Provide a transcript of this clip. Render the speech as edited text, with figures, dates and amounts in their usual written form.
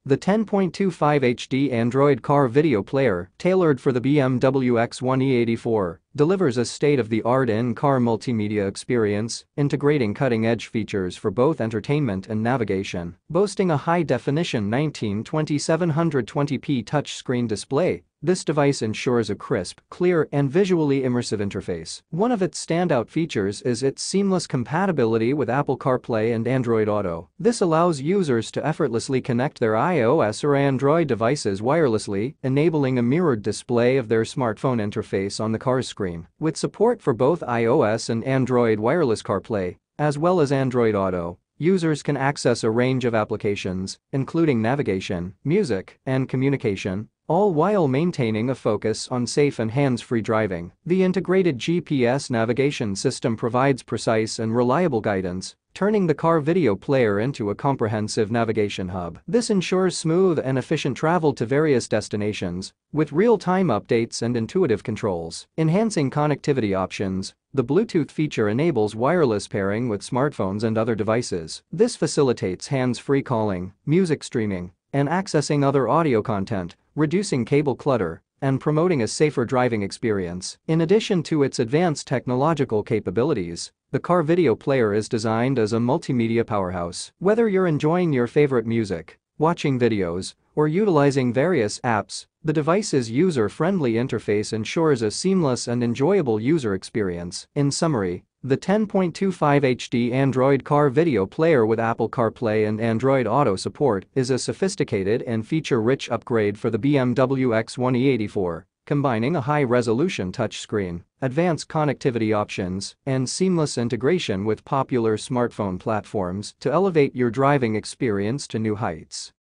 The 10.25 HD Android car video player, tailored for the BMW X1 E84, delivers a state-of-the-art in-car multimedia experience, integrating cutting-edge features for both entertainment and navigation. Boasting a high-definition 1920x720p touchscreen display, this device ensures a crisp, clear, and visually immersive interface. One of its standout features is its seamless compatibility with Apple Carplay and Android Auto. This allows users to effortlessly connect their iOS or Android devices wirelessly, enabling a mirrored display of their smartphone interface on the car's screen. With support for both iOS and Android wireless CarPlay, as well as Android Auto, users can access a range of applications, including navigation, music, and communication, all while maintaining a focus on safe and hands-free driving. The integrated GPS navigation system provides precise and reliable guidance, turning the car video player into a comprehensive navigation hub. This ensures smooth and efficient travel to various destinations, with real-time updates and intuitive controls. Enhancing connectivity options, the Bluetooth feature enables wireless pairing with smartphones and other devices. This facilitates hands-free calling, music streaming, and accessing other audio content, reducing cable clutter and promoting a safer driving experience. In addition to its advanced technological capabilities, the car video player is designed as a multimedia powerhouse. Whether you're enjoying your favorite music, watching videos, or utilizing various apps, the device's user-friendly interface ensures a seamless and enjoyable user experience. In summary, the 10.25 HD Android car video player with Apple CarPlay and Android Auto support is a sophisticated and feature-rich upgrade for the BMW X1 E84, combining a high-resolution touchscreen, advanced connectivity options, and seamless integration with popular smartphone platforms to elevate your driving experience to new heights.